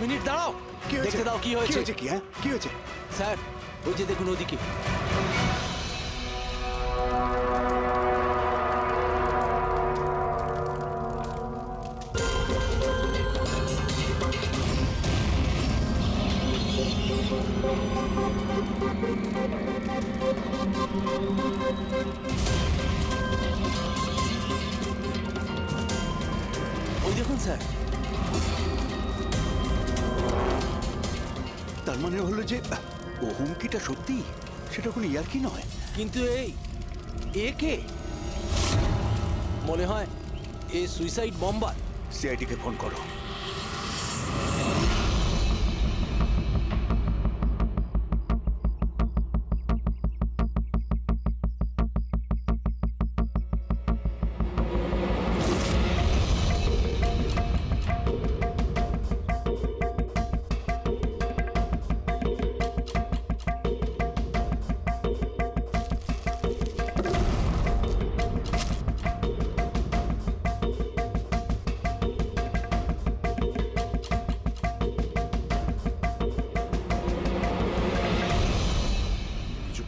Minute দাঁড়াও, কি হয়েছে? দেখতে দাও কি হয়েছে। কি হ্যাঁ কি হয়েছে? স্যার ওই যে দেখুন ওদিকে। ওই দেখুন স্যার। তার মানে হলো যে ও হুমকিটা সত্যি, সেটা কোনো ইয়ার্কি নয়। কিন্তু এ কে? মনে হয় এ সুইসাইড বম্বার। সিআইডিকে ফোন করো।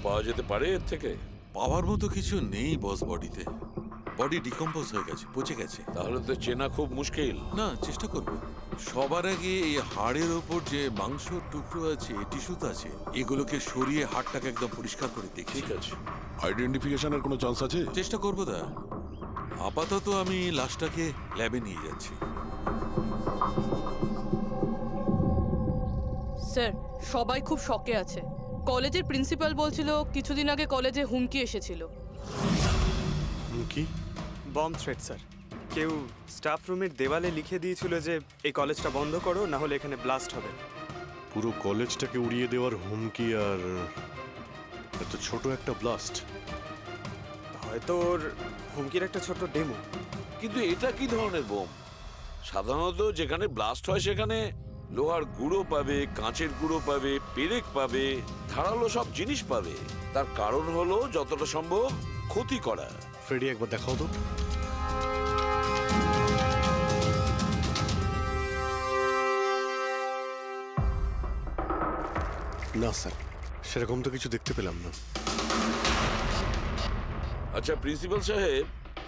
পাওয়া যেতে পারে এর থেকে? পাওয়ার মতো কিছু নেই বস, বডিতে বডি ডিকম্পোজ হয়ে গেছে, পচে গেছে। তাহলে তো চেনা খুব মুশকিল। না, চেষ্টা করব। সবার আগে এই হাড়ের ওপর যে মাংস টুকরো আছে, টিস্যুত আছে, এগুলোকে সরিয়ে হাড়টাকে একদম পরিষ্কার করে দেখি। ঠিক আছে। আইডেন্টিফিকেশনের কোনো চান্স আছে? চেষ্টা করবো দা। আপাতত আমি লাশটাকে ল্যাবে নিয়ে যাচ্ছি। স্যার সবাই খুব শকে আছে। কলেজের প্রিন্সিপাল বলছিল কিছুদিন আগে কলেজে হুমকি এসেছিল। কি? Bomb threat sir. কেউ স্টাফ রুমের দেওয়ালে লিখে দিয়েছিল যে এই কলেজটা বন্ধ করো, না হলে এখানে ব্লাস্ট হবে। পুরো কলেজটাকে উড়িয়ে দেওয়ার হুমকি, আর এত ছোট একটা ব্লাস্ট। হয়তো ওর হুমকির একটা ছোট ডেমো। কিন্তু এটা কি ধরনের বোম? সাধারণত যেখানে ব্লাস্ট হয় সেখানে লোহার গুঁড়ো পাবে, কাঁচের গুঁড়ো পাবে, পেরেক পাবে, ধারালো সব জিনিস পাবে। তার কারণ হলো যতটা সম্ভব ক্ষতি করা। ফ্রেডি, একবার দেখাও তো। না স্যার, সেরকম তো কিছু দেখতে পেলাম না। আচ্ছা প্রিন্সিপাল সাহেব,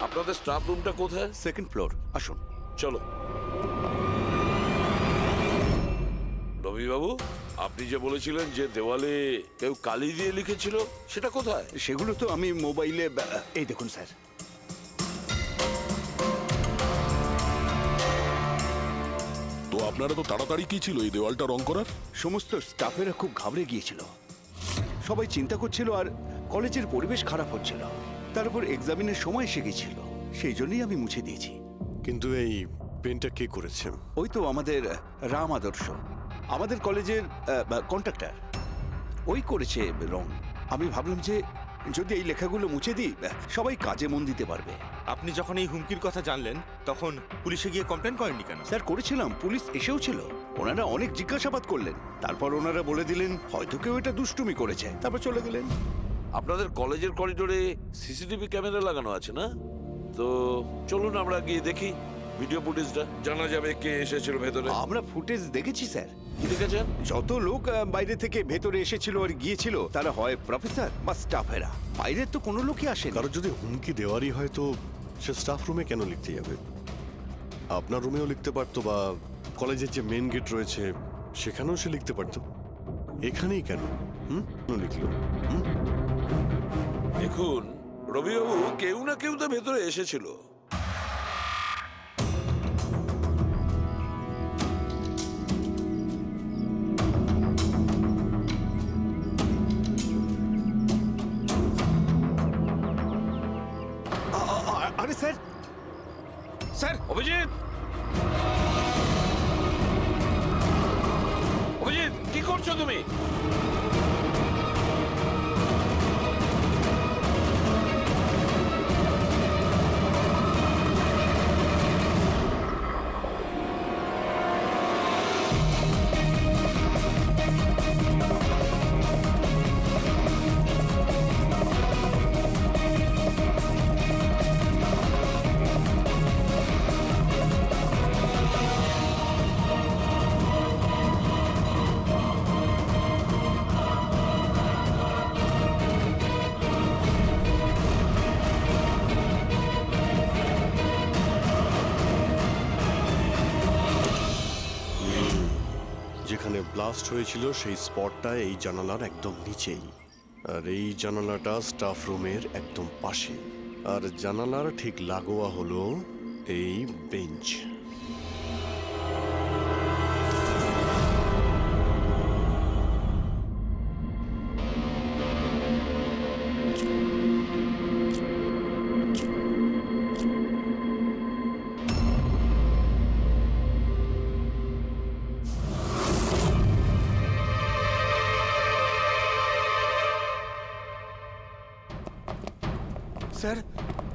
আপনাদের স্টাফ রুমটা কোথায়? সেকেন্ড ফ্লোর, আসুন। চলো। রবিবাবু, আপনি যে বলেছিলেন যে দেওয়ালে কেউ কালি দিয়ে লিখেছিল, সেটা কোথায়? সেগুলো তো আমি মোবাইলে, এই দেখুন স্যার। তো আপনারা তো তাড়াতাড়ি কি ছিল এই দেওয়ালটা রং করার? সমস্ত স্টাফেরা খুব ঘাবড়ে গিয়েছিল, সবাই চিন্তা করছিল, আর কলেজের পরিবেশ খারাপ হচ্ছিল। তার উপর এক্সামিনের সময় এসে গেছিল, সেই জন্যই আমি মুছে দিয়েছি। কিন্তু এই পেনটা কে করেছে? ওই তো আমাদের রাম আদর্শ, আমাদের কলেজের কন্ট্রাক্টর, ওই করেছে রং। আমি ভাবলাম যে যদি এই লেখাগুলো মুছে দিই, সবাই কাজে মন দিতে পারবে। আপনি যখন এই হুমকির কথা জানলেন তখন পুলিশে গিয়ে কমপ্লেন করেননি কেন? স্যার করেছিলাম, পুলিশ এসেও ছিল, ওনারা অনেক জিজ্ঞাসাবাদ করলেন, তারপর ওনারা বলে দিলেন হয়তো কেউ এটা দুষ্টুমি করেছে, তারপর চলে গেলেন। আপনাদের কলেজের করিডোরে সিসিটিভি ক্যামেরা লাগানো আছে না? তো চলুন আমরা গিয়ে দেখি ভিডিও ফুটেজটা, জানা যাবে কে এসেছিল ভেতরে। আমরা ফুটেজ দেখেছি স্যার। কি দেখেছেন? যত লোক বাইরে থেকে ভেতরে এসেছিল আর গিয়েছিল, তারা হয় প্রফেসর বা স্টাফেরা, বাইরের তো কোনো লোকই আসে। কারো যদি হুমকি দেওয়ারই হয় তো সে স্টাফ রুমে কেন লিখতে যাবে? আপনার রুমেও লিখতে পারতো, বা কলেজের যে মেন গেট রয়েছে সেখানেও সে লিখতে পারতো। এখানেই কেন লিখলো? দেখুন রবিবাবু, কেউ না কেউ তো ভেতরে এসেছিল। আরে স্যার, স্যার অভিজিৎ, অভিজিৎ কি করছো তুমি? ব্লাস্ট হয়েছিল সেই স্পটটা এই জানালার একদম নিচেই, আর এই জানালাটা স্টাফ রুমের একদম পাশে, আর জানালার ঠিক লাগোয়া হলো এই বেঞ্চ। স্যার,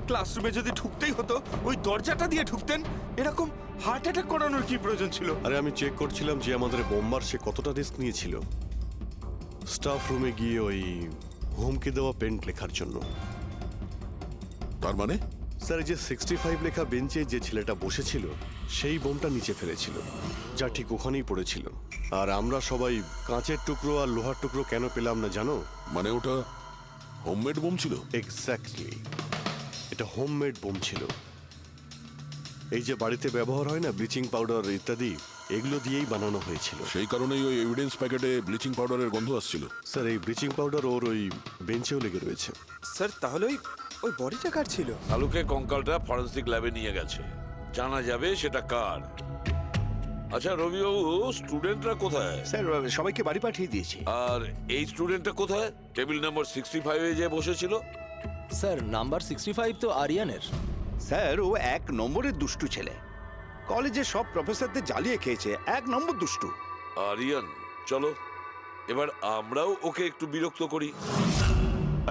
ক্লাসরুমে যদি ঢুকতেই হতো ওই দরজাটা দিয়ে ঢুকতেন। এরকম হার্ট অ্যাটাক করানোর কি প্রয়োজন ছিল? আরে আমি চেক করছিলাম যে আমাদের বোম্বার সে কতটা রিস্ক নিয়েছিল স্টাফ রুমে গিয়ে ওই হুমকি দেওয়া পেন্ট লেখার জন্য। তার মানে স্যার, এই যে 65 লেখা বেঞ্চে যে ছেলেটা বসেছিল সেই বোমটা নিচে ফেলেছিল, যা ঠিক ওখানেই পড়েছিল। আর আমরা সবাই কাঁচের টুকরো আর লোহার টুকরো কেন পেলাম না জানো? মানে ওটা হোমমেড বোম ছিল? এক্স্যাক্টলি, এটা হোমমেড বোম ছিল। এই যে বাড়িতে ব্যবহার হয় না ব্লিচিং পাউডার ইত্যাদি, এগুলো দিয়েই বানানো হয়েছিল। সেই কারণেই ওই এভিডেন্স প্যাকেটে ব্লিচিং পাউডারের গন্ধ আসছিল। স্যার, এই ব্লিচিং পাউডার ওর ওই বেঞ্চেও লেগে রয়েছে। স্যার তাহলে ওই বডিটা কার ছিল? শালুকে কঙ্কালটা ফরেন্সিক ল্যাবে নিয়ে গেছে, জানা যাবে সেটা কার। আচ্ছা রবিবাবু, স্টুডেন্টরা কোথায়? স্যার, সবাইকে বাড়ি পাঠিয়ে দিয়েছি। আর এই স্টুডেন্টটা কোথায়? টেবিল নাম্বার 65 এ যে বসেছিল? স্যার নাম্বার 65 তো আরিয়ানের। স্যার, ও 1 নম্বরের দুষ্টু ছেলে। কলেজে সব প্রফেসরদের জ্বালিয়ে খেয়েছে, 1 নম্বর দুষ্টু। আরিয়ান, চলো এবার আমরাও ওকে একটু বিরক্ত করি।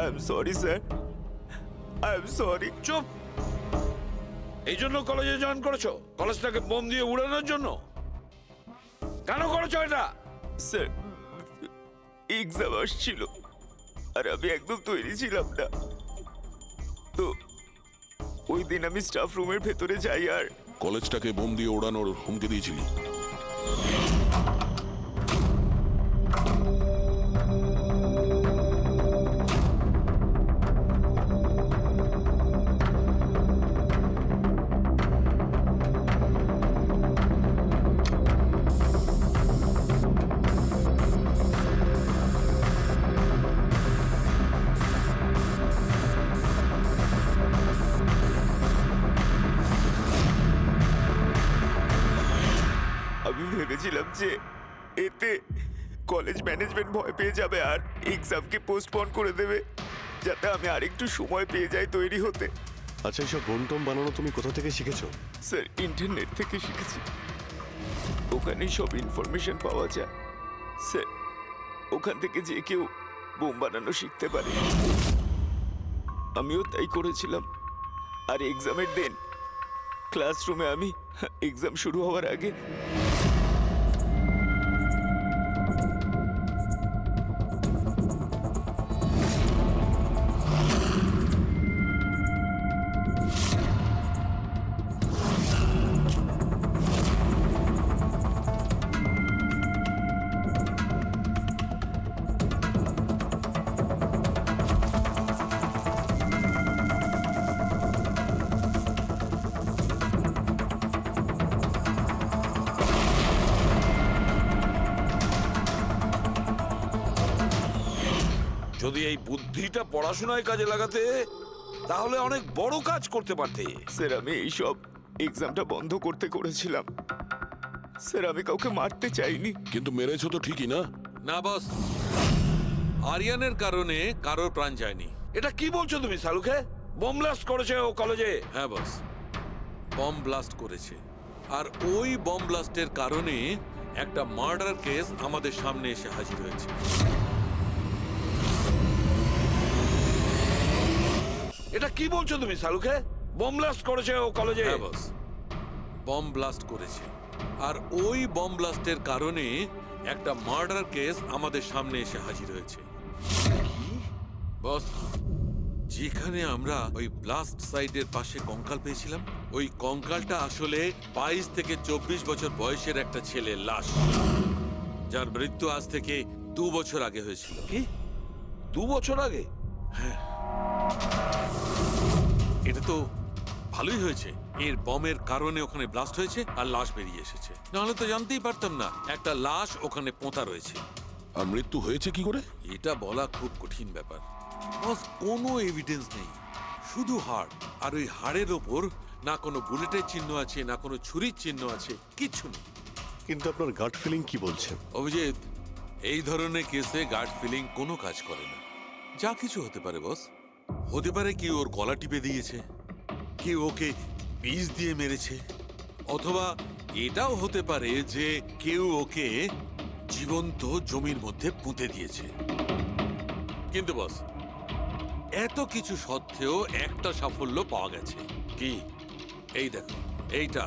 I am sorry sir, I am sorry. চুপ! এই জন্য কলেজে জয়েন করেছো? কলেজটাকে বোম দিয়ে উড়ানোর জন্য? কেন করেছো এটা? স্যার, এক্সাম আসছিল আর আমি একদম তৈরি ছিলাম না, তো ওই দিন আমি স্টাফ রুমের ভেতরে যাই আর কলেজটাকে বোম দিয়ে ওড়ানোর হুমকি দিয়েছিলি? আমি ভেবেছিলাম যে এতে কলেজ ম্যানেজমেন্ট ভয় পেয়ে যাবে আর এক্সামকে পোস্টপোন করে দেবে, যাতে আমি আরেকটু সময় পেয়ে যাই তৈরি হতে। আচ্ছা, এইসব বোম টোম বানানো তুমি কোথা থেকে শিখেছো? স্যার, ইন্টারনেট থেকে শিখেছি, ওখানেই সব ইনফরমেশন পাওয়া যায়। স্যার, ওখান থেকে যে কেউ বোম বানানো শিখতে পারে। আমিও তাই করেছিলাম। আর এক্সামের দিন ক্লাসরুমে আমি এক্সাম শুরু হওয়ার আগে যদি এই বুদ্ধিটা পড়াশোনায় কাজে লাগাতে, তাহলে অনেক বড় কাজ করতে পারতে। স্যার, আমি এইসব এক্সামটা বন্ধ করতে করেছিলাম। স্যার, আমি কাউকে মারতে চাইনি। কিন্তু মেরেছো তো ঠিকই না? না বস, আরিয়ানের কারণে কারোর প্রাণ যায়নি। এটা কি বলছো তুমি শালুকে? বোম ব্লাস্ট করেছে ও কলেজে? হ্যাঁ বস, বম ব্লাস্ট করেছে। আর ওই বম ব্লাস্টের কারণে একটা মার্ডার কেস আমাদের সামনে এসে হাজির হয়েছে। এটা কি বলছো তুমি শালুকে? বোম ব্লাস্ট করেছে ও কলেজে? হ্যাঁ বস, বম ব্লাস্ট করেছে। আর ওই বম ব্লাস্টের কারণে একটা মার্ডার কেস আমাদের সামনে এসে হাজির হয়েছে। বস, যেখানে আমরা ওই ব্লাস্ট সাইটের পাশে কঙ্কাল পেয়েছিলাম, ওই কঙ্কালটা আসলে 22 থেকে 24 বছর বয়সের একটা ছেলের লাশ, যার মৃত্যু আজ থেকে 2 বছর আগে হয়েছিল। কি 2 বছর আগে? এটা তো ভালোই হয়েছে, এর বমের কারণে ওখানে ব্লাস্ট হয়েছে আর লাশ বেরিয়ে এসেছে, নাহলে তো জানতেই পারতাম না একটা লাশ ওখানে পোঁতা রয়েছে। আর মৃত্যু হয়েছে কি করে? এটা বলা খুব কঠিন ব্যাপার বস, কোনো এভিডেন্স নেই, শুধু হাড়, আর ওই হাড়ের ওপর না কোনো বুলেটের চিহ্ন আছে, না কোনো ছুরির চিহ্ন আছে, কিচ্ছু নেই। কিন্তু আপনার গাট ফিলিং কি বলছে? অভিজিৎ, এই ধরনের কেসে গার্ড ফিলিং কোনো কাজ করে না। যা কিছু হতে পারে বস, হতে পারে কেউ ওর গলা টিপে দিয়েছে, কেউ ওকে বিষ দিয়ে মেরেছে, অথবা এটাও হতে পারে যে কেউ ওকে জীবন্ত জমির মধ্যে পুঁতে দিয়েছে। কিন্তু বস, এত কিছু সত্ত্বেও একটা সাফল্য পাওয়া গেছে। কি? এই দেখো, এইটা।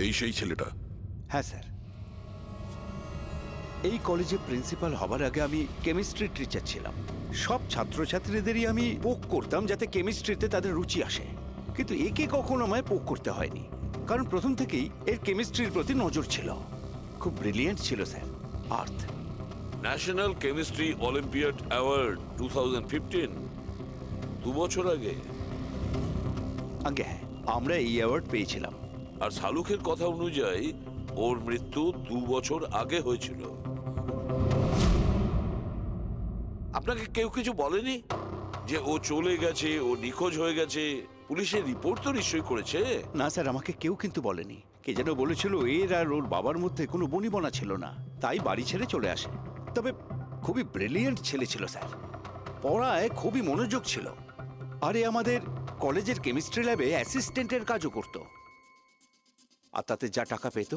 এই সেই ছেলেটা? হ্যাঁ স্যার, এই কলেজে প্রিন্সিপাল হবার আগে আমি কেমিস্ট্রি টিচার ছিলাম। সব ছাত্রছাত্রীদেরই আমি পোক করতাম যাতে কেমিস্ট্রিতে তাদের রুচি আসে, কিন্তু একে কখনো আমায় পোক করতে হয়নি, কারণ প্রথম থেকেই এর কেমিস্ট্রির প্রতি নজর ছিল। খুব ব্রিলিয়েন্ট ছিল স্যার। আর্থ ন্যাশনাল কেমিস্ট্রি অলিম্পিয়াড অ্যাওয়ার্ড 2015, 2 বছর আগে। আগে হ্যাঁ, আমরা এই অ্যাওয়ার্ড পেয়েছিলাম। আর শালুকের কথা অনুযায়ী ওর মৃত্যু 2 বছর আগে হয়েছিল। আপনাকে কেউ কিছু বলেনি যে ও চলে গেছে, ও নিখোঁজ হয়ে গেছে? পুলিশের রিপোর্ট তো নিশ্চয়ই করেছে। না স্যার, আমাকে কেউ কিন্তু বলেনি। কে যেন বলেছিল এর আর ওর বাবার মধ্যে কোনো বনিবনা ছিল না, তাই বাড়ি ছেড়ে চলে আসে। তবে খুবই ব্রিলিয়েন্ট ছেলে ছিল স্যার, পড়ায় খুবই মনোযোগ ছিল। আরে আমাদের কলেজের কেমিস্ট্রি ল্যাবে অ্যাসিস্ট্যান্টের কাজও করত, আর তাতে যা টাকা পেত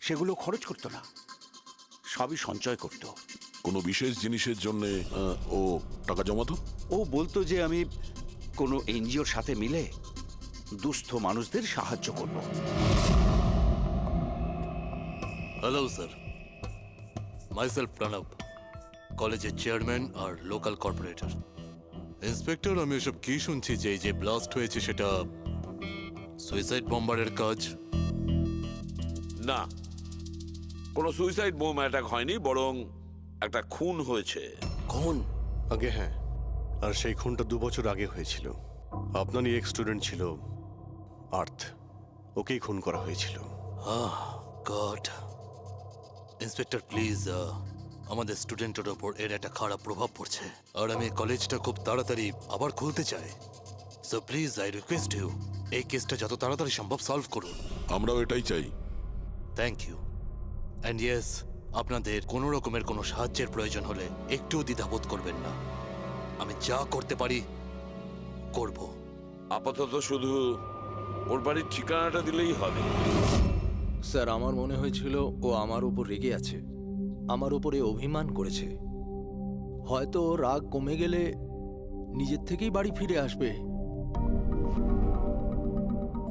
সেগুলো খরচ করতো না, সবই সঞ্চয় করত। কোনো বিশেষ জিনিসের জন্য ও টাকা জমাতো? ও বলতো যে আমি কোনো এনজিওর সাথে মিলে দুস্থ মানুষদের সাহায্য করব। হ্যালো স্যার, মাইসেলফ প্রণব, কলেজের চেয়ারম্যান আর লোকাল কর্পোরেটর। ইন্সপেক্টর, আমি এসব কি শুনছি যে এই যে ব্লাস্ট হয়েছে সেটা সুইসাইড বম্বারের কাজ? না, কোনো সুইসাইড বোম অ্যাটাক হয়নি, বরং একটা খুন হয়েছে। খুন? আগে হ্যাঁ, আর সেই খুনটা 2 বছর আগে হয়েছিল। আপনারই এক স্টুডেন্ট ছিল আর্থ, ওকেই খুন করা হয়েছিল। গড। ইন্সপেক্টর প্লিজ, আমাদের স্টুডেন্টের ওপর এর একটা খারাপ প্রভাব পড়ছে, আর আমি কলেজটা খুব তাড়াতাড়ি আবার খুলতে চাই। So please I request you, এই কেসটা যত তাড়াতাড়ি সম্ভব সলভ করুন। আমরাও এটাই চাই। Thank you. অ্যান্ড ইয়েস, আপনাদের কোনো রকমের কোনো সাহায্যের প্রয়োজন হলে একটু দ্বিধাবোধ করবেন না, আমি যা করতে পারি করব। আপাতত শুধু ওর বাড়ির ঠিকানাটা দিলেই হবে। স্যার, আমার মনে হয়েছিল ও আমার উপর রেগে আছে, আমার উপরে অভিমান করেছে। হয়তো ওর রাগ কমে গেলে নিজের থেকেই বাড়ি ফিরে আসবে,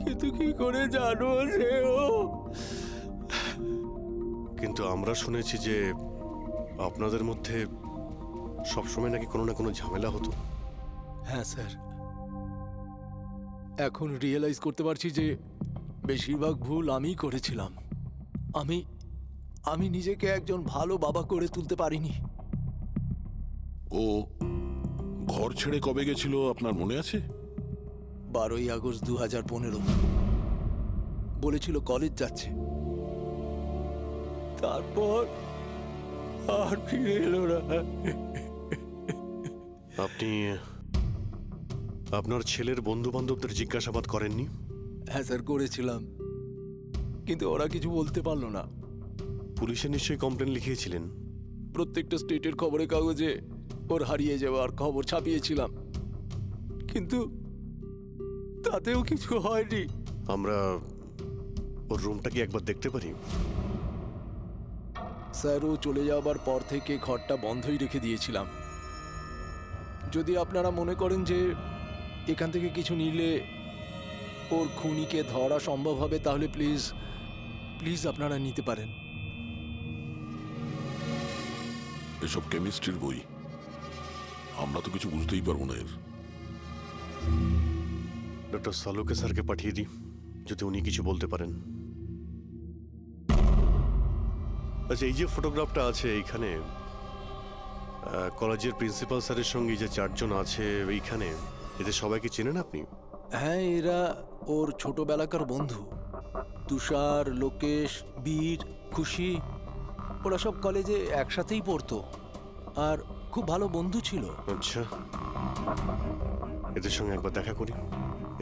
কিন্তু কি করে জানো যে ও? কিন্তু আমরা শুনেছি যে আপনাদের মধ্যে সবসময় নাকি কোনো না কোনো ঝামেলা হতো। হ্যাঁ স্যার, এখন রিয়েলাইজ করতে পারছি যে বেশিরভাগ ভুল আমিই করেছিলাম। আমি নিজেকে একজন ভালো বাবা করে তুলতে পারিনি। ও ঘর ছেড়ে কবে গেছিল আপনার মনে আছে? 12ই আগস্ট 2015। বলেছিল কলেজ যাচ্ছে, তারপর আর ফিরে এলো না। আপনি আপনার ছেলের বন্ধু বান্ধবদের জিজ্ঞাসাবাদ করেননি? হ্যাঁ স্যার, করেছিলাম, কিন্তু ওরা কিছু বলতে পারলো না। পুলিশে নিশ্চয়ই কমপ্লেন লিখিয়েছিলেন? প্রত্যেকটা স্টেটের খবরের কাগজে ওর হারিয়ে যাওয়ার খবর ছাপিয়েছিলাম, কিন্তু তাতেও কিছু হয়নি। আমরা ওর রুমটা কি একবার দেখতে পারি? স্যার, ও চলে যাওয়ার পর থেকে ঘরটা বন্ধই রেখে দিয়েছিলাম। যদি আপনারা মনে করেন যে এখান থেকে কিছু নিলে ওর খুনিকে ধরা সম্ভব হবে, তাহলে প্লিজ প্লিজ আপনারা নিতে পারেন। এসব কেমিস্ট্রির বই, আমরা তো কিছু বুঝতেই পারবো না এর। ডক্টর সালুকে স্যারকে পাঠিয়ে দিই, যদি উনি কিছু বলতে পারেন। আচ্ছা, এই যে ফটোগ্রাফটা আছে এইখানে, কলেজের প্রিন্সিপাল স্যারের সঙ্গে এই যে 4 জন আছে এইখানে, এদের সবাইকে চেনেন আপনি? হ্যাঁ, এরা ওর ছোটবেলাকার বন্ধু। তুষার, লোকেশ, বীর, খুশি, ওরা সব কলেজে একসাথেই পড়তো আর খুব ভালো বন্ধু ছিল। আচ্ছা, এদের সঙ্গে একবার দেখা করি।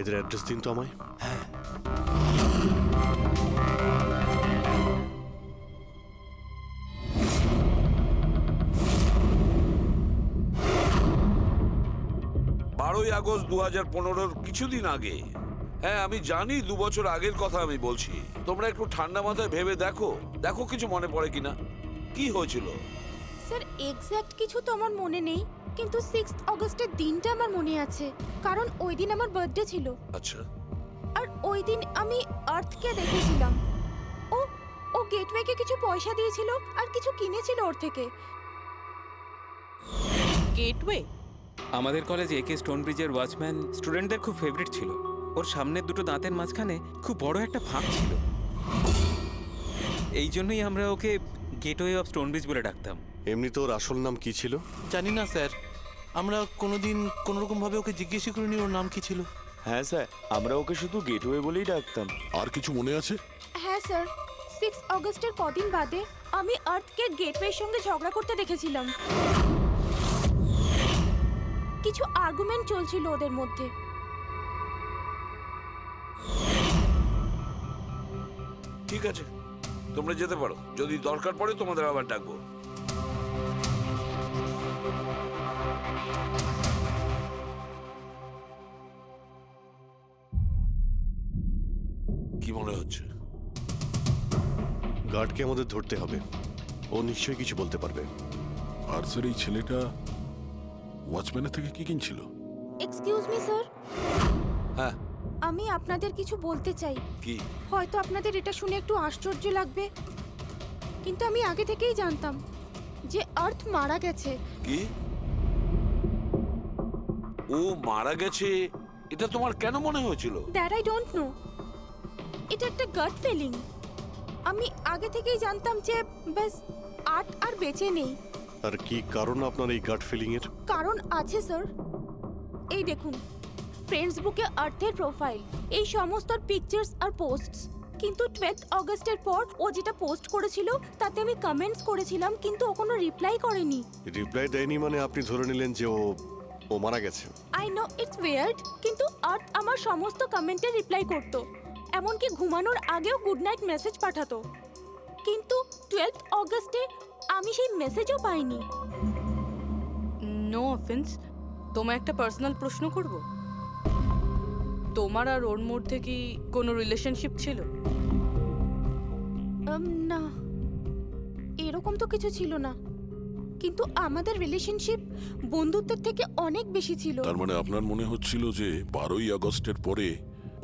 এদের অ্যাড্রেস দিন তো আমায়। হ্যাঁ, বারোই আগস্ট 2015 কিছুদিন আগে। হ্যাঁ, আমি জানি 2 বছর আগের কথা আমি বলছি। তোমরা একটু ঠান্ডা মাথায় ভেবে দেখো, দেখো কিছু মনে পড়ে কিনা। কি হয়েছিল? স্যার এক্স্যাক্ট কিছু তো আমার মনে নেই, কিন্তু 6 অগস্টের দিনটা আমার মনে আছে, কারণ ওই দিন আমার বার্থডে ছিল। আচ্ছা, আর ওই দিন আমি আর্থকে দেখেছিলাম। ও ও গেটওয়েকে কিছু পয়সা দিয়েছিল আর কিছু কিনেছিল ওর থেকে। গেটওয়ে? আমাদের কলেজে একে স্টোন ব্রিজের ওয়াচম্যান স্টুডেন্টদের খুব ফেভারিট ছিল। ওর সামনের দুটো দাঁতের মাঝখানে খুব বড় একটা ফাঁক ছিল। এই জন্যই আমরা ওকে গেটওয়ে অফ স্টোন ব্রিজ বলে ডাকতাম। এমনি তো ওর আসল নাম কি ছিল? জানি না স্যার, আমরা কোনোদিন কোনোরকম ভাবে ওকে জিজ্ঞেস করিনি ওর নাম কি ছিল। হ্যাঁ স্যার, আমরা ওকে শুধু গেটওয়ে বলেই ডাকতাম। আর কিছু মনে আছে? হ্যাঁ স্যার, 6 অগস্টের কদিন বাদে আমি আর্থকে গেটওয়ের সঙ্গে ঝগড়া করতে দেখেছিলাম। কিছু আর্গুমেন্ট চলছিল ওদের মধ্যে। ঠিক আছে, তোমরা যেতে পারো। যদি দরকার পড়ে তোমাদের আবার ডাকবো। কি মনে হচ্ছে? গার্ডকে আমাদের ধরতে হবে, ও নিশ্চয়ই কিছু বলতে পারবে। আর স্যার, এই ছেলেটা ওয়াচম্যানের থেকে কি কিনছিল? এক্সকিউজ মি স্যার, হ্যাঁ, আমি আপনাদের কিছু বলতে চাই। কি? হয়তো আপনাদের এটা শুনে একটু আশ্চর্য লাগবে, কিন্তু আমি আগে থেকেই জানতাম যে আর্থ মারা গেছে। কি? ও মারা গেছে এটা তোমার কেন মনে হয়েছিল? দ্যাট আই ডোন্ট নো, এটা একটা গাট ফিলিং। আমি আগে থেকেই জানতাম যে ব্যাস আর্থ আর বেঁচে নেই। আর কি কারণ আপনার এই গাট ফিলিং এর? কারণ আছে স্যার, এই দেখুন ফ্রেন্ডস বুকে আর্থের প্রোফাইল, এই সমস্ত পিকচার্স আর পোস্টস। কিন্তু 12 অগস্টের পর ও যেটা পোস্ট করেছিল তাতে আমি কমেন্টস করেছিলাম, কিন্তু ও কোনো রিপ্লাই করেনি। রিপ্লাই দেয়নি মানে আপনি ধরে নিলেন যে ও মারা গেছে? আই নো ইটস ওয়ার্ড, কিন্তু আর্থ আমার সমস্ত কমেন্টে রিপ্লাই করতো, এমনকি ঘুমানোর আগেও গুড নাইট মেসেজ পাঠাতো। কিন্তু 12 অগস্টে আমি সেই মেসেজও পাইনি। নো অফেন্স, তোমায় একটা পার্সোনাল প্রশ্ন করব। তোমার আর ওর মধ্যে কি কোনো রিলেশনশিপ ছিল? না, এরকম তো কিছু ছিল না, কিন্তু আমাদের রিলেশনশিপ বন্ধুত্বের থেকে অনেক বেশি ছিল। তার মানে আপনার মনে হচ্ছিল যে 12ই আগস্টের পরে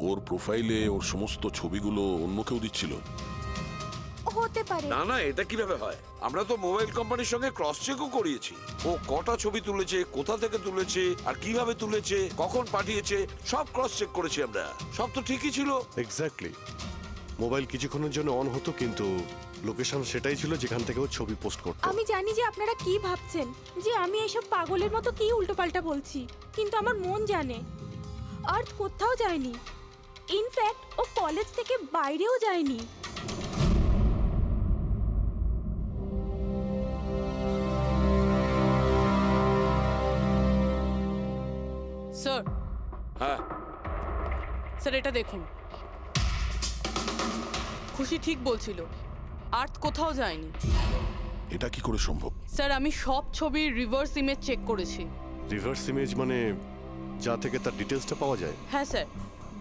ওর প্রোফাইলে ওর সমস্ত ছবিগুলো অন্য কেউ দিচ্ছিল? হতে পারে। না না, এটা কিভাবে হয়? আমরা তো মোবাইল কোম্পানির সঙ্গে ক্রস চেকও করিয়েছি। ও কটা ছবি তুলেছে, কোথা থেকে তুলেছে, আর কিভাবে তুলেছে, কখন পাঠিয়েছে, সব ক্রস চেক করেছি আমরা। সব তো ঠিকই ছিল। এক্স্যাক্টলি, মোবাইল কিছুক্ষণের জন্য অন হতো, কিন্তু লোকেশন সেটাই ছিল যেখান থেকে ও ছবি পোস্ট করতো। আমি জানি যে আপনারা কি ভাবছেন, যে আমি এসব পাগলের মতো কি উল্টোপাল্টা বলছি, কিন্তু আমার মন জানে আর্থ কোথাও যায়নি। ইনফ্যাক্ট ও কলেজ থেকে বাইরেও যায়নি। স্যার, হ্যাঁ, স্যার এটা দেখুন, খুশি ঠিক বলছিল, আর্থ কোথাও যায়নি। এটা কি করে সম্ভব? স্যার আমি সব ছবির রিভার্স ইমেজ চেক করেছি। রিভার্স ইমেজ মানে যা থেকে তার ডিটেলসটা পাওয়া যায়? হ্যাঁ স্যার,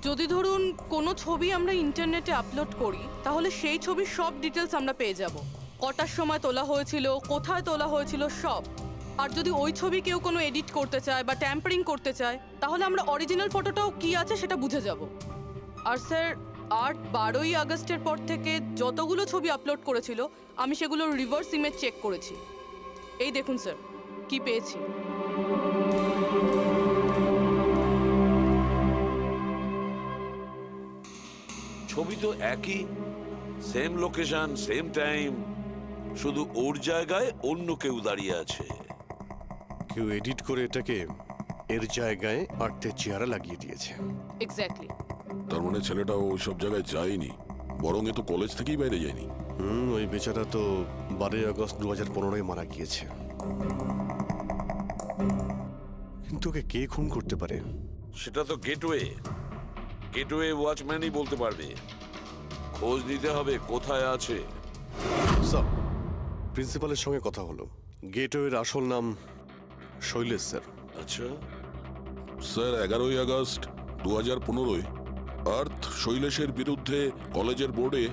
যদি ধরুন কোনো ছবি আমরা ইন্টারনেটে আপলোড করি, তাহলে সেই ছবির সব ডিটেলস আমরা পেয়ে যাব। কটার সময় তোলা হয়েছিল, কোথায় তোলা হয়েছিল, সব। আর যদি ওই ছবি কেউ কোনো এডিট করতে চায় বা ট্যাম্পারিং করতে চায়, তাহলে আমরা অরিজিনাল ফটোটাও কি আছে সেটা বুঝে যাব। আর স্যার, আর্ট 12ই আগস্টের পর থেকে যতগুলো ছবি আপলোড করেছিল, আমি সেগুলোর রিভার্স ইমেজ চেক করেছি। এই দেখুন স্যার, কি পেয়েছি। ছবি তো একই, সেম লোকেশন, সেম টাইম, শুধু ওর জায়গায় অন্য কেউ দাঁড়িয়ে আছে। কেউ এডিট করে এটাকে এর জায়গায় আর্থের চেহারা লাগিয়ে দিয়েছে। এক্স্যাক্টলি। তার মানে ছেলেটা ওই সব জায়গায় যায়নি, বরং এ তো কলেজ থেকেই বাইরে যায়নি। ওই বেচারা তো 12 আগস্ট 2015 মারা গিয়েছে। কিন্তু ওকে কে খুন করতে পারে? সেটা তো গেটওয়ে ওয়াচম্যানই বলতে পারবে। খোঁজ নিতে হবে কোথায় আছে। স্যার, প্রিন্সিপালের সঙ্গে কথা হলো। গেটওয়ের আসল নাম শৈলেশ স্যার। আচ্ছা, স্যার 11ই আগস্ট 2015 আর্থ শৈলেশের বিরুদ্ধে কলেজের বোর্ডে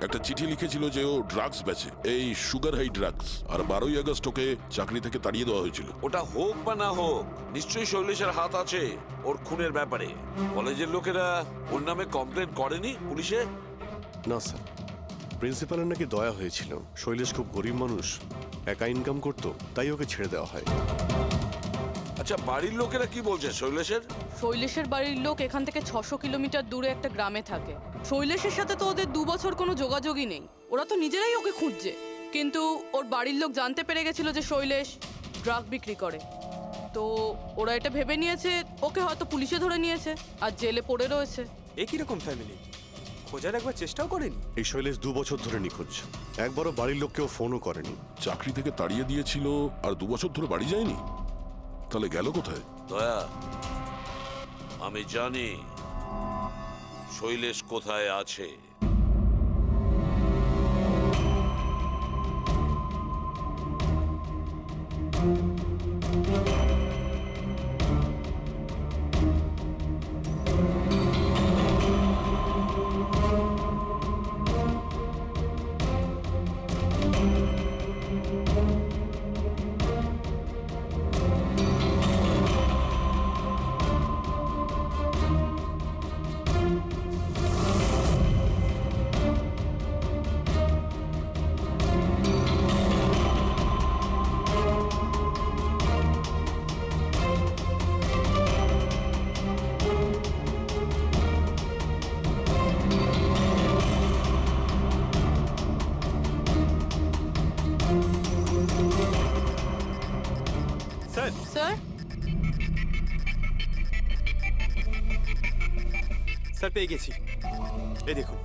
একটা চিঠি লিখেছিল যে ও ড্রাগস বেচে, এই সুগার হাই ড্রাগস। আর 12ই আগস্ট ওকে চাকরি থেকে তাড়িয়ে দেওয়া হয়েছিল। ওটা হোক বা না হোক, নিশ্চয়ই শৈলেশের হাত আছে ওর খুনের ব্যাপারে। কলেজের লোকেরা ওর নামে কমপ্লেন করেনি পুলিশে? না স্যার, প্রিন্সিপালের নাকি দয়া হয়েছিল। শৈলেশ খুব গরিব মানুষ, একা ইনকাম করতো, তাই ওকে ছেড়ে দেওয়া হয়। আচ্ছা, বাড়ির লোকেরা কি বলছে শৈলেশের? শৈলেশের বাড়ির লোক এখান থেকে 600 কিলোমিটার দূরে একটা গ্রামে থাকে। শৈলেশের সাথে তো ওদের 2 বছর কোনো যোগাযোগই নেই। ওরা তো নিজেরাই ওকে খুঁজছে। কিন্তু ওর বাড়ির লোক জানতে পেরে গেছিল যে শৈলেশ ড্রাগ বিক্রি করে, তো ওরা এটা ভেবে নিয়েছে ওকে হয়তো পুলিশে ধরে নিয়েছে আর জেলে পড়ে রয়েছে। এ কিরকম ফ্যামিলি? খোঁজার একবার চেষ্টাও করেনি? এই শৈলেশ 2 বছর ধরে নিখোঁজ। একবারও বাড়ির লোককেও ফোনও করেনি। চাকরি থেকে তাড়িয়ে দিয়েছিল আর 2 বছর ধরে বাড়ি যায়নি, তাহলে গেল কোথায়? দয়া, আমি জানি শৈলেশ কোথায় আছে। স্যার, স্যার, স্যার পেয়ে গেছি। এই দেখুন।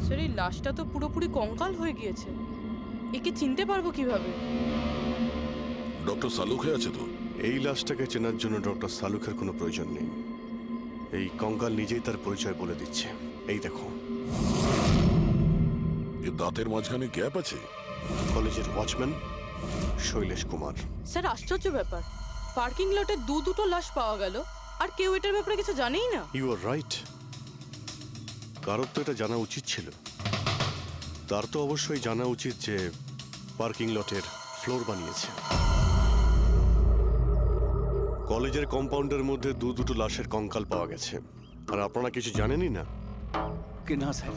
স্যার এই লাশটা তো পুরোপুরি কঙ্কাল হয়ে গিয়েছে। একে চিনতে পারবো কিভাবে? ডক্টর সালুখে আছে তো? এই লাশটাকে চেনার জন্য ডক্টর সালুখের কোনো প্রয়োজন নেই। এই কঙ্কাল নিজেই তার পরিচয় বলে দিচ্ছে। এই দেখো, এর দাঁতের মাঝখানে গ্যাপ আছে। কলেজের ওয়াচম্যান শৈলেশ কুমার। স্যার আশ্চর্য ব্যাপার, পার্কিং লটে দুটো লাশ পাওয়া গেল আর কেউ এটার ব্যাপারে কিছু জানেই না। You are right. কারোর তো এটা জানা উচিত ছিল। তার তো অবশ্যই জানা উচিত যে পার্কিং লটের ফ্লোর বানিয়েছে। কলেজের কম্পাউন্ডের মধ্যে দুটো লাশের কঙ্কাল পাওয়া গেছে, আর আপনারা কিছু জানেনই না? কি না স্যার?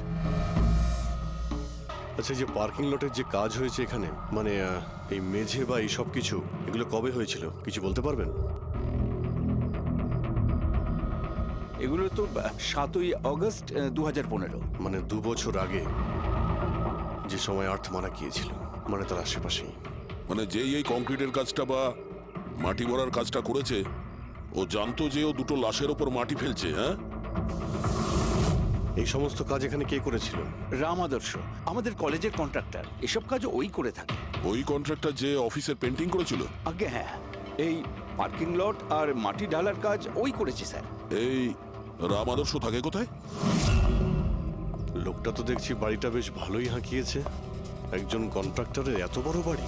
আচ্ছা, যে পার্কিং লটের যে কাজ হয়েছে এখানে, মানে এই মেঝে বা এই সব কিছু, এগুলো কবে হয়েছিল কিছু বলতে পারবেন? এগুলো তো 7ই আগস্ট 2015। মানে 2 বছর আগে, যে সময় আর্থ মারা গিয়েছিল, মানে তার আশেপাশেই। মানে যেই এই কংক্রিটের কাজটা বা মাটি ভরার কাজটা করেছে, ও জানতো যে ও 2 লাশের ওপর মাটি ফেলছে। হ্যাঁ, এই সমস্ত কাজ এখানে কে করেছিল? রাম আদর্শ, আমাদের কলেজের কন্ট্রাক্টর। এসব কাজ ওই করে থাকে। ওই কন্ট্রাক্টর যে অফিসের পেন্টিং করেছিল? আগে হ্যাঁ, এই পার্কিং লট আর মাটি ঢালার কাজ ওই করেছে স্যার। এই রাম আদর্শ থাকে কোথায়? লোকটা তো দেখছি বাড়িটা বেশ ভালোই হাঁকিয়েছে। একজন কন্ট্রাক্টরের এত বড় বাড়ি।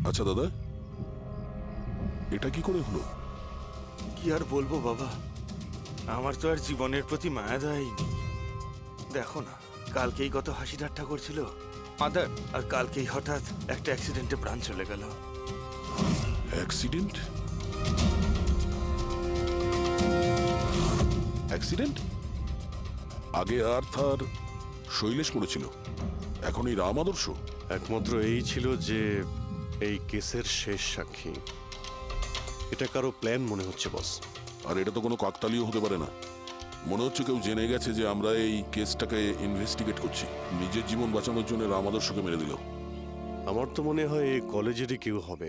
আচ্ছা দাদা, এটা কি করে হলো? কি আর বলবো বাবা, আমার তো আর জীবনের প্রতি মায়া দেয়নি। দেখো না, কালকেই কত হাসি ঠাট্টা করছিল আদার, আর কালকেই হঠাৎ একটা অ্যাক্সিডেন্টে প্রাণ চলে গেল। অ্যাক্সিডেন্ট? অ্যাক্সিডেন্ট? আগে আর্থ আর শৈলেশ পড়েছিল, এখন এই রাম আদর্শ। একমাত্র এই ছিল যে এই কেসের শেষ সাক্ষী। এটা কারো প্ল্যান মনে হচ্ছে বস। আর এটা তো কোনো কাকতালীয় হতে পারে না। মনে হচ্ছে কেউ জেনে গেছে যে আমরা এই কেসটাকে ইনভেস্টিগেট করছি, নিজের জীবন বাঁচানোর জন্য রাম আদর্শকে মেরে দিল। আমার তো মনে হয় এই কলেজেরই কেউ হবে।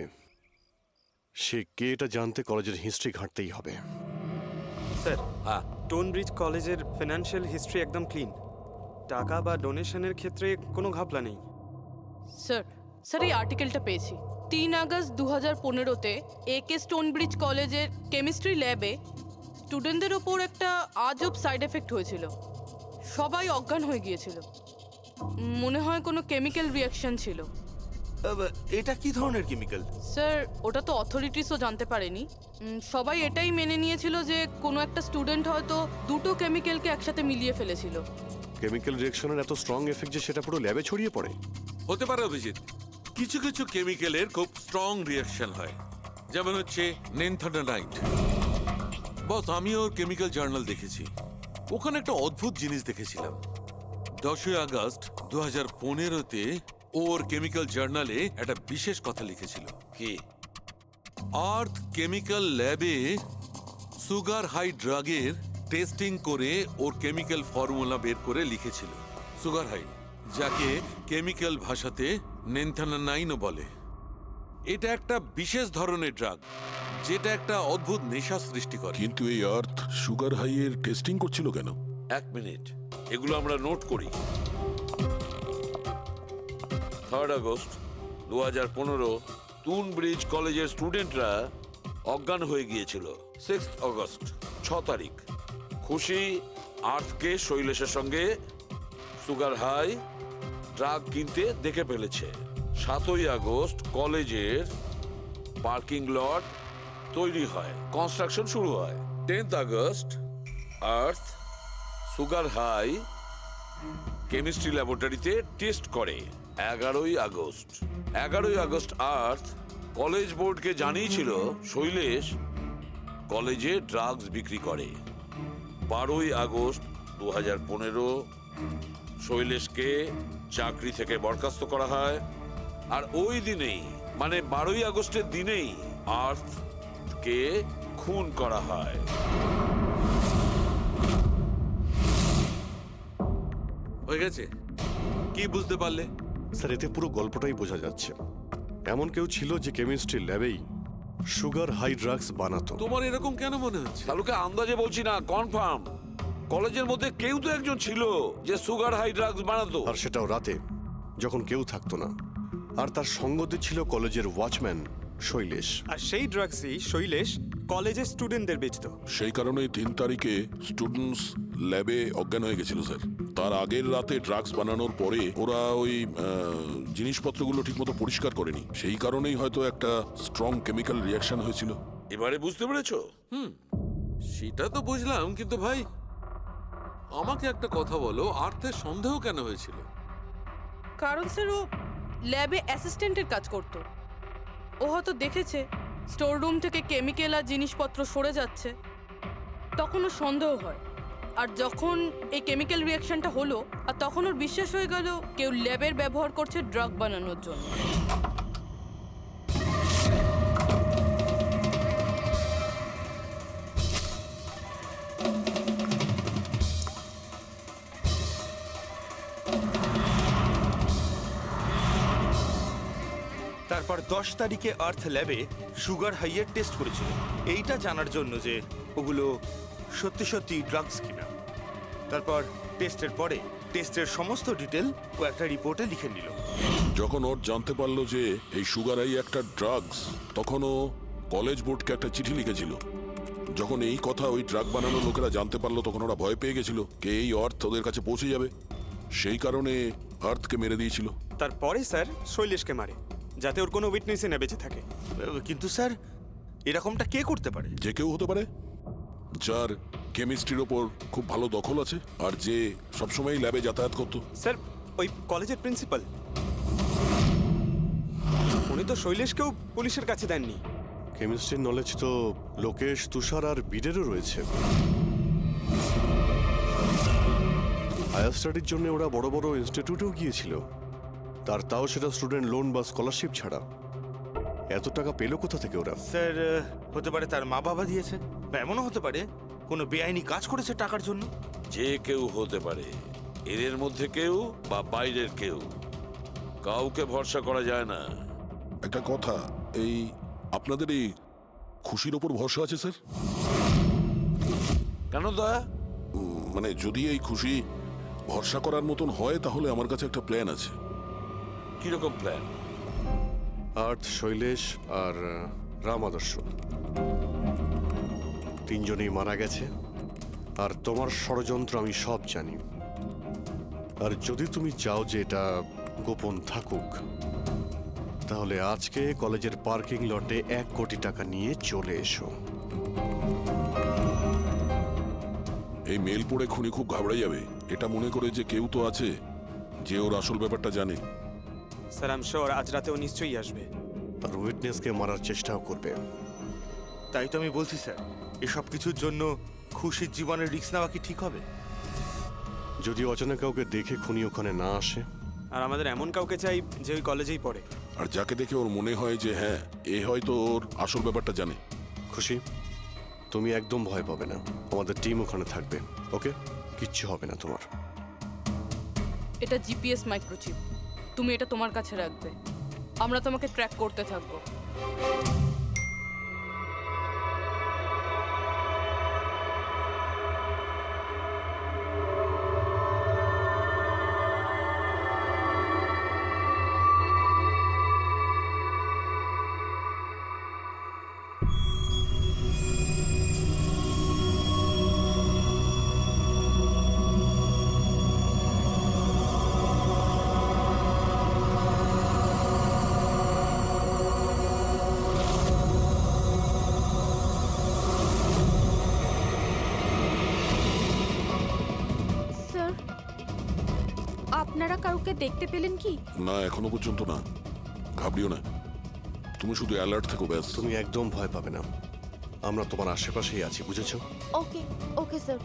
সে কে এটা জানতে কলেজের হিস্ট্রি ঘাঁটতেই হবে। স্যার, হ্যাঁ, স্টোনব্রিজ কলেজের ফিনান্সিয়াল হিস্ট্রি একদম ক্লিন। টাকা বা ডোনেশনের ক্ষেত্রে কোনো ঘাপলা নেই। স্যার স্যার এই আর্টিকেলটা পেয়েছি। 3 আগস্ট 2015-তে AK স্টোনব্রিজ কলেজের কেমিস্ট্রি ল্যাবে স্টুডেন্টদের ওপর একটা আজব সাইড এফেক্ট হয়েছিল। সবাই অজ্ঞান হয়ে গিয়েছিল। মনে হয় কোনো কেমিক্যাল রিয়াকশন ছিল। এটা কি ধরনের কেমিক্যাল? স্যার ওটা তো অথরিটিসও জানতে পারেনি। সবাই এটাই মেনে নিয়েছিল যে কোনো একটা স্টুডেন্ট হয়তো দুটো কেমিক্যালকে একসাথে মিলিয়ে ফেলেছিল। কেমিক্যাল রিঅ্যাকশনের এত স্ট্রং এফেক্ট যে সেটা পুরো ল্যাবে ছড়িয়ে পড়ে। হতে পারে অভিজিৎ, কিছু কিছু কেমিক্যালের খুব স্ট্রং রিয়াকশন হয়, যেমন হচ্ছে নেনথানাইট। বস, আমিও কেমিক্যাল জার্নাল দেখেছি, ওখানে একটা অদ্ভুত জিনিস দেখেছিলাম। 10 আগস্ট 2015-তে ওর কেমিক্যাল জার্নালে একটা বিশেষ কথা লিখেছিল। কি? আর্থ কেমিক্যাল ল্যাবে সুগার হাই ড্রাগের টেস্টিং করে ওর কেমিক্যাল ফর্মুলা বের করে লিখেছিল সুগার হাই, যাকে কেমিক্যাল ভাষাতে নেনথানাইনও বলে। এটা একটা বিশেষ ধরনের ড্রাগ, যেটা একটা অদ্ভুত নেশা সৃষ্টি করে। কিন্তু এই আর্থ সুগার হাইয়ের টেস্টিং করছিল কেন? 1 মিনিট, এগুলো আমরা নোট করি। 3 আগস্ট 2015 স্টোনব্রিজ কলেজের স্টুডেন্টরা অজ্ঞান হয়ে গিয়েছিল। 6 আগস্ট 6 তারিখ খুশি আর্থকে শৈলেশের সঙ্গে সুগার হাই ড্রাগ কিনতে দেখে ফেলেছে। 7 আগস্ট কলেজের পার্কিং লট তৈরি হয়, কনস্ট্রাকশন শুরু হয়। 10 আগস্ট আর্থ সুগার হাই কেমিস্ট্রি ল্যাবরেটরিতে টেস্ট করে। 11 আগস্ট আর্থ কলেজ বোর্ডকে জানিয়েছিল শৈলেশ কলেজে ড্রাগস বিক্রি করে। 12 আগস্ট 2015 শৈলেশকে চাকরি থেকে বরখাস্ত করা হয়। আর ওই দিনেই, মানে 12 আগস্টের দিনেই আর্থকে খুন করা হয়। হয়ে গেছে? কি বুঝতে পারলে? স্যার, এতে পুরো গল্পটাই বোঝা যাচ্ছে। এমন কেউ ছিল যে কেমিস্ট্রি ল্যাবেই সুগার হাই ড্রাগস বানাতো। তোমার এরকম কেন মনে হচ্ছে? তাহলে আন্দাজে বলছি না, কনফার্ম কলেজের মধ্যে কেউ তো একজন ছিল যে সুগার হাই ড্রাগস বানাতো। আর সেটাও রাতে, যখন কেউ থাকতো না। আর তার সঙ্গতে ছিল কলেজের ওয়াচম্যান শৈলেশ। আর সেই ড্রাগসই শৈলেশ কলেজের স্টুডেন্টদের বেচতো। সেই কারণে 3 তারিখে স্টুডেন্টস ল্যাবে অজ্ঞান হয়ে গেছিল স্যার। তার আগের রাতে ড্রাগস বানানোর পরে ওরা ওই জিনিসপত্রগুলো ঠিকমতো পরিষ্কার করেনি, সেই কারণেই হয়তো একটা স্ট্রং কেমিক্যাল রিয়াকশন হয়েছিল। এবারে বুঝতে পেরেছো? সেটা তো বুঝলাম, কিন্তু ভাই আমাকে একটা কথা বলো, আর্থের সন্দেহ কেন হয়েছিল? কারণ স্যার ও ল্যাবে অ্যাসিস্ট্যান্টের কাজ করত। ও হয়তো দেখেছে স্টোর রুম থেকে কেমিক্যাল আর জিনিসপত্র সরে যাচ্ছে, তখন ওর সন্দেহ হয়। আর যখন এই কেমিক্যাল রিয়াকশনটা হলো, আর তখন ওর বিশ্বাস হয়ে গেল কেউ ল্যাবের ব্যবহার করছে ড্রাগ বানানোর জন্য। তারপর 10 তারিখে আর্থ ল্যাবে সুগার হাইয়ের টেস্ট করেছিল, এইটা জানার জন্য যে ওগুলো সত্যি সত্যি ড্রাগস কিনা। তারপর টেস্টের পরে টেস্টের সমস্ত ডিটেল ও একটা রিপোর্টে লিখে নিল। যখন ওর জানতে পারলো যে এই সুগার হাই একটা ড্রাগস, তখন ও কলেজ বোর্ডকে একটা চিঠি লিখেছিল। যখন এই কথা ওই ড্রাগ বানানোর লোকেরা জানতে পারলো, তখন ওরা ভয় পেয়ে গেছিল কে এই আর্থ ওদের কাছে পৌঁছে যাবে, সেই কারণে আর্থকে মেরে দিয়েছিল। তারপরে স্যার শৈলেশকে মারে। যাতে ওর কোনো উইটনেসই না বেঁচে থাকে। কিন্তু স্যার এরকমটা কে করতে পারে? যে কেউ হতে পারে, যার কেমিস্ট্রির ওপর খুব ভালো দখল আছে আর যে সবসময় ল্যাবে যাতায়াত করতো। স্যার ওই কলেজের প্রিন্সিপাল, উনি তো শৈলেশকেও পুলিশের কাছে দেননি। কেমিস্ট্রির নলেজ তো লোকেশ, তুষার আর বীরেরও রয়েছে। হায়ার স্টাডির জন্য ওরা বড় বড় ইনস্টিটিউটেও গিয়েছিল, তাও সেটা স্টুডেন্ট লোন বা স্কলারশিপ ছাড়া। এত টাকা পেলো কোথা থেকে ওরা? স্যার হতে পারে তার মা বাবা দিয়েছে, বা এমনও হতে পারে কোনো বেআইনি কাজ করেছে টাকার জন্য। যে কেউ হতে পারে, এদের মধ্যে কেউ বা বাইরের কেউ, কাউকে ভরসা করা যায় না। একটা কথা, এই আপনাদের এই খুশির ওপর ভরসা আছে স্যার? কেন দয়া? মানে যদি এই খুশি ভরসা করার মতন হয় তাহলে আমার কাছে একটা প্ল্যান আছে। কিরকম প্ল্যান? আর্থ, শৈলেশ আর রাম আদর্শ তিনজনেই মারা গেছে, আর তোমার ষড়যন্ত্র আমি সব জানি। আর যদি তুমি চাও যে এটা গোপন থাকুক, তাহলে আজকে কলেজের পার্কিং লটে 1 কোটি টাকা নিয়ে চলে এসো। এই মেল পড়ে খুনি খুব ঘাবড়ে যাবে, এটা মনে করে যে কেউ তো আছে যে ওর আসল ব্যাপারটা জানে। স্যার আই এম শিওর আজ রাতে ও নিশ্চয়ই আসবে। আর উইটনেসকে মারার চেষ্টাও করবে। তাই তো আমি বলছি স্যার, এসব কিছুর জন্য খুশির জীবনের রিস্ক নেওয়া কি ঠিক হবে? যদি অচেনা কাউকে দেখে খুনি ওখানে না আসে। আর আমাদের এমন কাউকে চাই যে ওই কলেজেই পড়ে। আর যাকে দেখে ওর মনে হয় যে হ্যাঁ, এ হয়তো ওর আসল ব্যাপারটা জানে। খুশি, তুমি একদম ভয় পাবে না, আমাদের টিম ওখানে থাকবে। ওকে, কিচ্ছু হবে না তোমার। এটা জিপিএস মাইক্রোচিপ, তুমি এটা তোমার কাছে রাখবে, আমরা তোমাকে ট্র্যাক করতে থাকবো। স্যার আপনারা কাউকে দেখতে পেলেন কি? না, এখনো পর্যন্ত না। ঘাবড়িও না, তুমি শুধু অ্যালার্ট থেকো ব্যাস। তুমি একদম ভয় পাবে না, আমরা তোমার আশেপাশেই আছি, বুঝেছো? ওকে ওকে স্যার।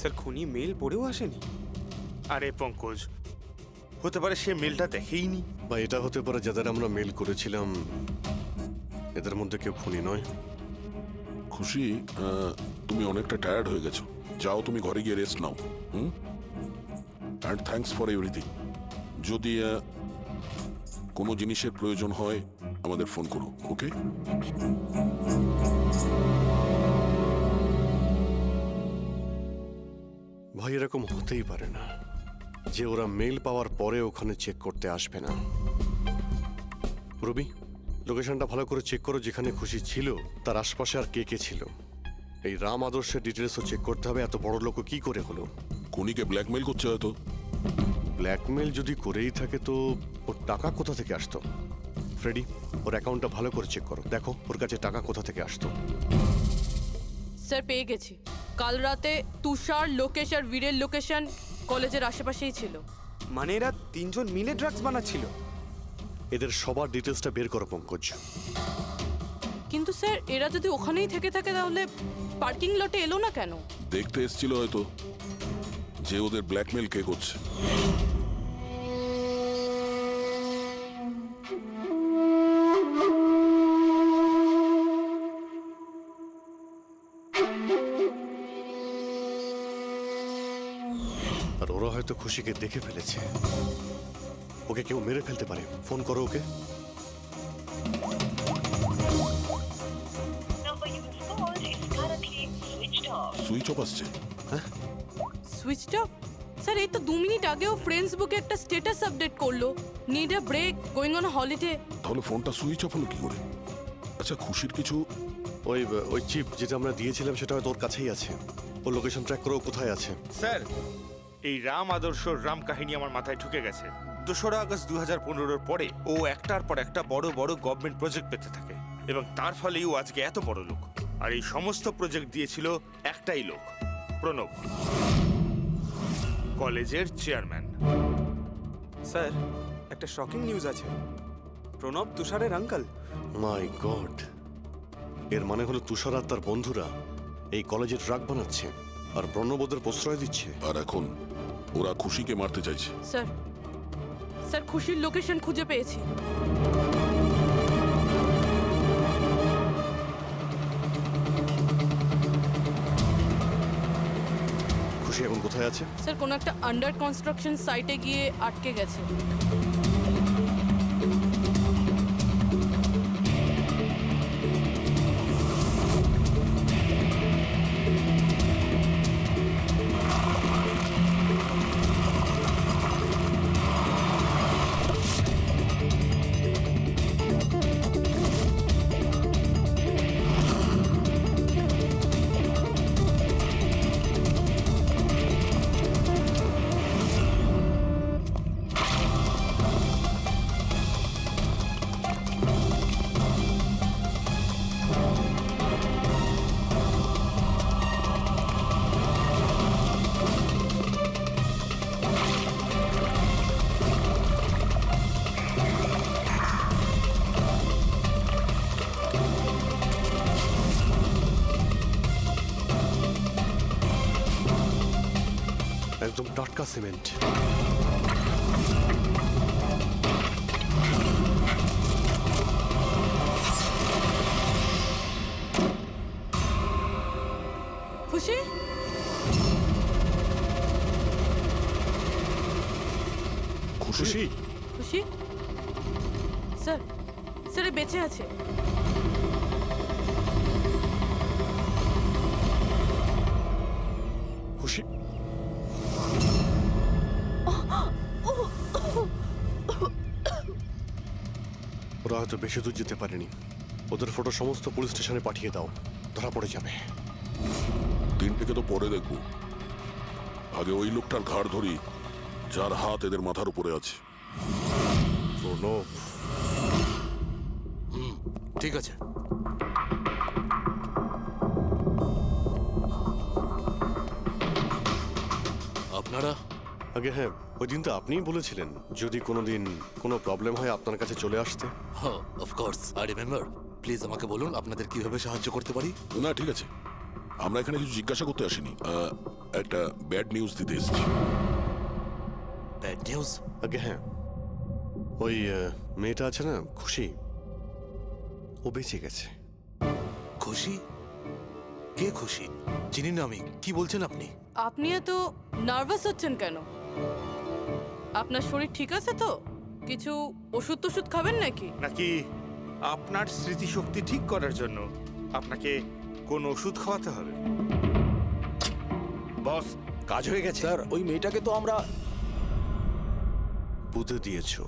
স্যার খুনি মেল পড়েও আসেনি? আরে পঙ্কজ, হতে পারে সে মেলটা দেখেইনি। বা এটা হতে পারে যাদের আমরা মেল করেছিলাম এদের মধ্যে কেউ খুনি নয়। খুশি, তুমি অনেকটা টায়ার্ড হয়ে গেছো, যাও তুমি ঘরে গিয়ে rest now. And thanks for everything. যদি কোনো জিনিসের প্রয়োজন হয় আমাদের ফোন করো, ওকে? ভাই এরকম হতেই পারে না যে ওরা মেল পাওয়ার পরে ওখানে চেক করতে আসবে না। রবি, লোকেশনটা ভালো করে চেক করো, যেখানে খুশি ছিল তার আশপাশে আর কে কে ছিল। এই রাম আদর্শের ডিটেলসও চেক করতে হবে, এত বড় লোক কি করে হলো। খুনিকে ব্ল্যাকমেল করছে হয়তো। ব্ল্যাকমেল যদি করেই থাকে তো ওর টাকা কোথা থেকে আসতো? ফ্রেডি, ওর অ্যাকাউন্টটা ভালো করে চেক করো, দেখো ওর কাছে টাকা কোথা থেকে আসতো। স্যার পেয়ে গেছি, কাল রাতে তুষার, লোকেশ আর বীরের লোকেশন কলেজের আশেপাশেই ছিল। মানে এরা তিনজন মিলে ড্রাগস বানাচ্ছিল? এদের সবার ডিটেলসটা বের করো পঙ্কজ। কিন্তু স্যার এরা যদি ওখানেই থেকে থাকে তাহলে পার্কিং লটে এলো না কেন? দেখতে এসেছিল হয়তো যে ওদের ব্ল্যাকমেল কে করছে। আর ওরা হয়তো খুশিকে দেখে ফেলেছে। ওকে কেউ মেরে ফেলতে পারে। ফোন করো ওকে। সুইচ অফ আসছে। Switched off? স্যার এই তো 2 মিনিট আগেও ফেসবুকে একটা স্ট্যাটাস আপডেট করলো, need a break, going on holiday. তাহলে ফোনটা সুইচ অফ হলো কি করে? আচ্ছা, খুশির কিছু ওই চিপ যেটা আমরা দিয়েছিলাম সেটা হয়তো ওর কাছেই আছে। ও লোকেশন ট্র্যাক করে ও কোথায় আছে। স্যার, এই রাম আদর্শর রাম কাহিনী আমার মাথায় ঢুকে গেছে। 2রা আগস্ট 2015-র পরে ও একটার পর একটা বড় বড় গভর্নমেন্ট প্রজেক্ট পেতে থাকে এবং তার ফলেই ও আজকে এত বড় লোক। আর এই সমস্ত প্রজেক্ট দিয়েছিল একটাই লোক, প্রণব, কলেজের চেয়ারম্যান। স্যার, একটা শকিং নিউজ আছে। প্রণব তুষারের আঙ্কেল। মাই গড, এর মানে হলো তুষার আর তার বন্ধুরা এই কলেজে ড্রাগ বানাচ্ছে আর প্রণব ওদের প্রশ্রয় দিচ্ছে। আর এখন ওরা খুশিকে মারতে চাইছে। স্যার, স্যার খুশির লোকেশন খুঁজে পেয়েছি। খুশি এখন কোথায় আছে? স্যার কোনো একটা আন্ডার কনস্ট্রাকশন সাইটে গিয়ে আটকে গেছে। একদম টাটকা সিমেন্ট। খুশি? খুশি? খুশি? স্যার, স্যার এ বেঁচে আছে। খুশি? ওরা হয়তো বেশি দূর যেতে পারেনি। ওদের ফটো সমস্ত পুলিশ স্টেশনে পাঠিয়ে দাও, ধরা পড়ে যাবে। 3টেকে তো পরে দেখবো, আগে ওই লোকটার ঘাড় ধরি যার হাত এদের মাথার উপরে আছে। প্রণব, ঠিক আছে। আপনারা? আগে হ্যাঁ, ওই দিন তো আপনিই বলেছিলেন যদি কোনোদিন কোনো প্রবলেম হয় আপনার কাছে চলে আসতে। হ্যাঁ, অফকোর্স আই রিমেম্বার। প্লিজ আমাকে বলুন আপনাদের কিভাবে সাহায্য করতে পারি। না ঠিক আছে, আমরা এখানে কিছু জিজ্ঞাসা করতে আসিনি, একটা ব্যাড নিউজ দিতে এসেছি। Bad news? আগে হ্যাঁ, ওই মেয়েটা আছে না খুশি, ও বেঁচে গেছে। খুশি? কে খুশি? চিনি না আমি। কি বলছেন আপনি? আপনি এত নার্ভাস হচ্ছেন কেন? আপনার শরীর ঠিক আছে তো? কিছু ওষুধ টষুধ খাবেন নাকি? নাকি আপনার স্মৃতিশক্তি ঠিক করার জন্য আপনাকে কোন ওষুধ খাওয়াতে হবে? বস, কাজ হয়ে গেছে। স্যার ওই মেয়েটাকে তো আমরা পুঁতে দিয়েছো।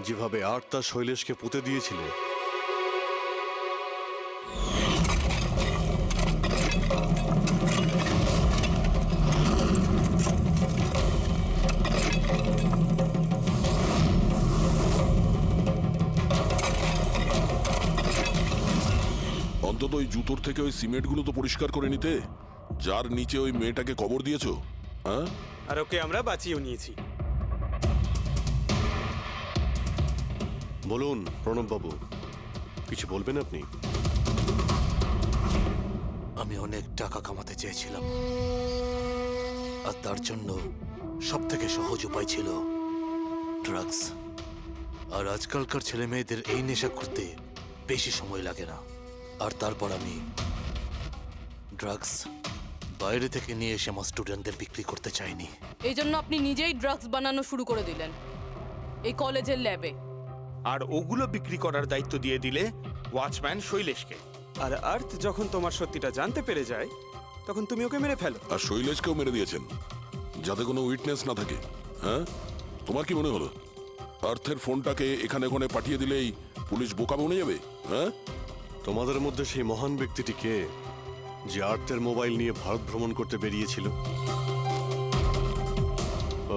যেভাবে আর্তা শৈলেশকে পুঁতে দিয়েছিলে, অন্তত ওই জুতোর থেকে ওই সিমেন্টগুলো তো পরিষ্কার করে নিতে, যার নিচে ওই মেয়েটাকে কবর দিয়েছো। হ্যাঁ, আর ওকে আমরা বাঁচিয়েও নিয়েছি। বলুন প্রণব বাবু, কিছু বলবেন আপনি? আমি অনেক টাকা কামাতে চেয়েছিলাম, আর তার জন্য সব থেকে সহজ উপায় ছিল ড্রাগস। আর আজকালকার ছেলে মেয়েদের এই নেশা করতে বেশি সময় লাগে না। আর তারপর আমি ড্রাগস বাইরে থেকে নিয়ে এসে আমার স্টুডেন্টদের বিক্রি করতে চাইনি। এই জন্য আপনি নিজেই ড্রাগস বানানো শুরু করে দিলেন এই কলেজের ল্যাবে। আর ওগুলো বিক্রি করার দায়িত্ব দিয়ে দিলে ওয়াচম্যান শৈলেশকে। আর আর্থ যখন তোমার সত্যিটা জানতে পেরে যায় তখন তুমি ওকে মেরে ফেলো। আর শৈলেশকেও মেরে দিয়েছেন যাতে কোনো উইটনেস না থাকে। হ্যাঁ, তোমার কি মনে হলো আর্থের ফোনটাকে এখানে ওখানে পাঠিয়ে দিলেই পুলিশ বোকা বনে যাবে? হ্যাঁ, তোমাদের মধ্যে সেই মহান ব্যক্তিটি কে যে আর্থের মোবাইল নিয়ে ভারত ভ্রমণ করতে বেরিয়েছিল?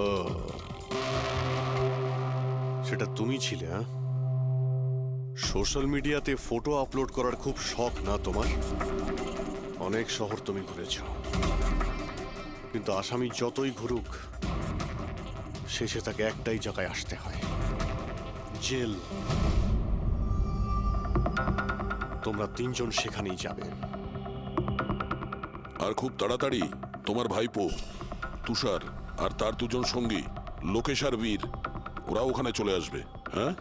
ও, সেটা তুমি ছিলে? হ্যাঁ, সোশ্যাল মিডিয়াতে ফটো আপলোড করার খুব শখ না তোমার? অনেক শহর তুমি ঘুরেছ, কিন্তু আসামি যতই ঘুরুক শেষে তাকে একটাই জায়গায় আসতে হয়, জেল। তোমরা তিনজন সেখানেই যাবে। আর খুব তাড়াতাড়ি তোমার ভাইপো তুষার আর তার দুজন সঙ্গী লোকেশ আর বীর ওরা ওখানে চলে আসবে। হ্যাঁ,